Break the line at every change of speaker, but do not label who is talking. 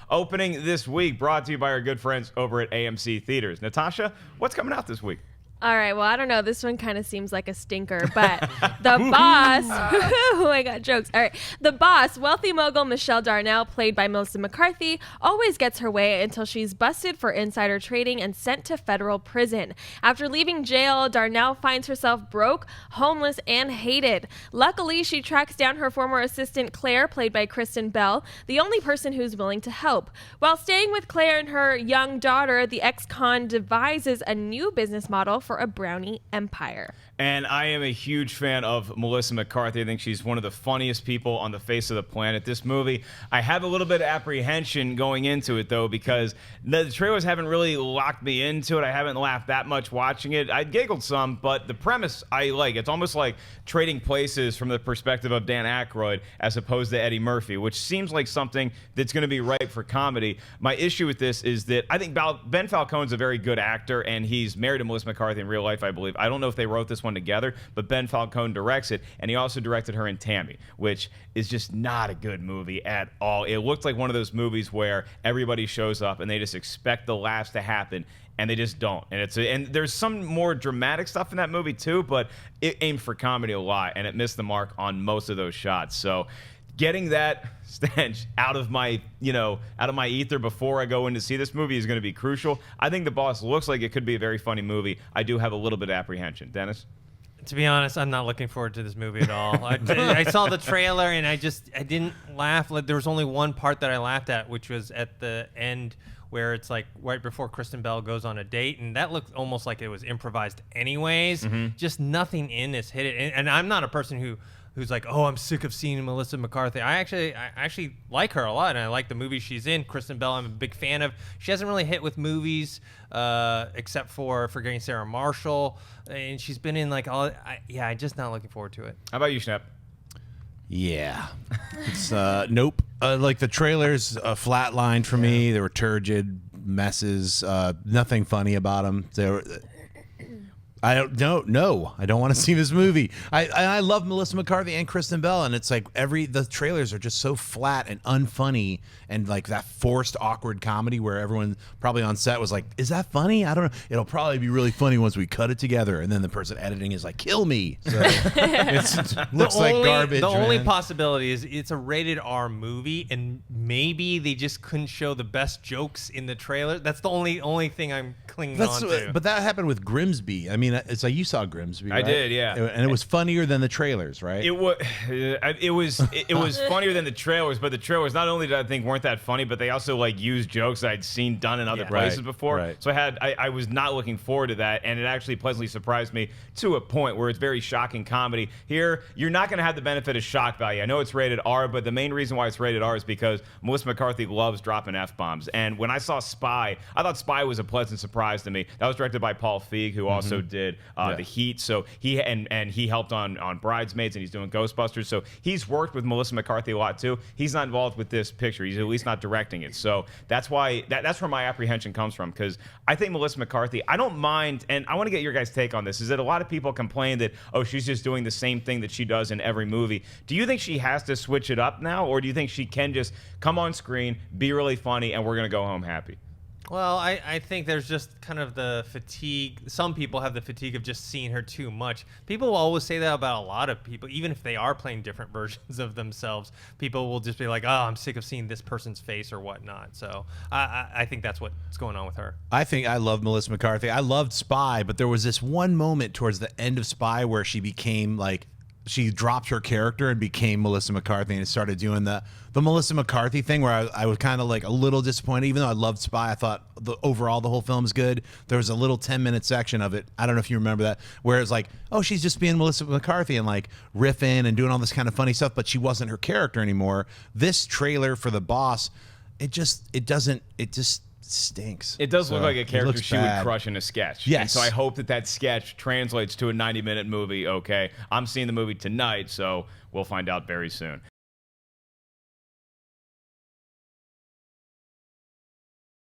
opening this week, brought to you by our good friends over at AMC Theaters. Natasha, what's coming out this week?
All right, well, I don't know. This one kind of seems like a stinker, but The Boss. I got jokes. All right. The Boss, wealthy mogul Michelle Darnell, played by Melissa McCarthy, always gets her way until she's busted for insider trading and sent to federal prison. After leaving jail, Darnell finds herself broke, homeless, and hated. Luckily, she tracks down her former assistant, Claire, played by Kristen Bell, the only person who's willing to help. While staying with Claire and her young daughter, the ex-con devises a new business model for a Brownie empire.
And I am a huge fan of Melissa McCarthy. I think she's one of the funniest people on the face of the planet. This movie, I have a little bit of apprehension going into it, though, because the trailers haven't really locked me into it. I haven't laughed that much watching it. I giggled some, but the premise I like. It's almost like trading places from the perspective of Dan Aykroyd as opposed to Eddie Murphy, which seems like something that's going to be ripe for comedy. My issue with this is that I think Ben Falcone's a very good actor, and he's married to Melissa McCarthy in real life, I believe. I don't know if they wrote this one together, but Ben Falcone directs it, and he also directed her in Tammy, which is just not a good movie at all. It looked like one of those movies where everybody shows up and they just expect the laughs to happen, and they just don't. And there's some more dramatic stuff in that movie too, but it aimed for comedy a lot, and it missed the mark on most of those shots. So getting that stench out of my ether before I go in to see this movie is going to be crucial. I think The Boss looks like it could be a very funny movie. I do have a little bit of apprehension. Dennis?
To be honest, I'm not looking forward to this movie at all. I saw the trailer and I didn't laugh. Like, there was only one part that I laughed at, which was at the end where it's like right before Kristen Bell goes on a date, and that looked almost like it was improvised anyways. Mm-hmm. Just nothing in this hit it. And I'm not a person who's like, oh, I'm sick of seeing Melissa McCarthy. I actually like her a lot, and I like the movies she's in. Kristen Bell, I'm a big fan of. She hasn't really hit with movies except for Forgetting Sarah Marshall, and she's been in like all. I'm just not looking forward to it.
How about you, Schnapp?
Yeah, it's nope. Like the trailers, flatlined for me. They were turgid messes. Nothing funny about them. I don't know. I don't want to see this movie. I love Melissa McCarthy and Kristen Bell, and it's like the trailers are just so flat and unfunny, and like that forced awkward comedy where everyone probably on set was like, "Is that funny? I don't know. It'll probably be really funny once we cut it together." And then the person editing is like, "Kill me." So it looks like garbage.
The only possibility is it's a rated R movie, and maybe they just couldn't show the best jokes in the trailer. That's the only thing I'm clinging on to.
But that happened with Grimsby. I mean, it's like you saw Grimsby, right?
I did, yeah.
And it was funnier than the trailers, right?
It was funnier than the trailers, but the trailers not only did I think weren't that funny, but they also like used jokes I'd seen done in other places before.
Right.
So I was not looking forward to that, and it actually pleasantly surprised me to a point where it's very shocking comedy. Here, you're not going to have the benefit of shock value. I know it's rated R, but the main reason why it's rated R is because Melissa McCarthy loves dropping F-bombs. And when I saw Spy, I thought Spy was a pleasant surprise to me. That was directed by Paul Feig, who also did The Heat. So he helped on Bridesmaids, and he's doing Ghostbusters. So he's worked with Melissa McCarthy a lot too. He's not involved with this picture. He's at least not directing it. So that's why that's where my apprehension comes from, because I think Melissa McCarthy, I don't mind, and I want to get your guys' take on this, is that a lot of people complain that, oh, she's just doing the same thing that she does in every movie. Do you think she has to switch it up now, or do you think she can just come on screen, be really funny, and we're going to go home happy?
Well, I think there's just kind of the fatigue. Some people have the fatigue of just seeing her too much. People will always say that about a lot of people, even if they are playing different versions of themselves. People will just be like, oh, I'm sick of seeing this person's face or whatnot. So I think that's what's going on with her.
I think I love Melissa McCarthy. I loved Spy, but there was this one moment towards the end of Spy where she became like, she dropped her character and became Melissa McCarthy and started doing the Melissa McCarthy thing where I was kind of like a little disappointed. Even though I loved Spy, I thought overall the whole film is good. There was a little 10-minute section of it, I don't know if you remember that, where it's like, oh, she's just being Melissa McCarthy and like riffing and doing all this kind of funny stuff, but she wasn't her character anymore. This trailer for The Boss, it just stinks.
It does look like a character she
bad.
would crush in a sketch.
Yes.
And so I hope that sketch translates to a 90-minute movie, okay? I'm seeing the movie tonight, so we'll find out very soon.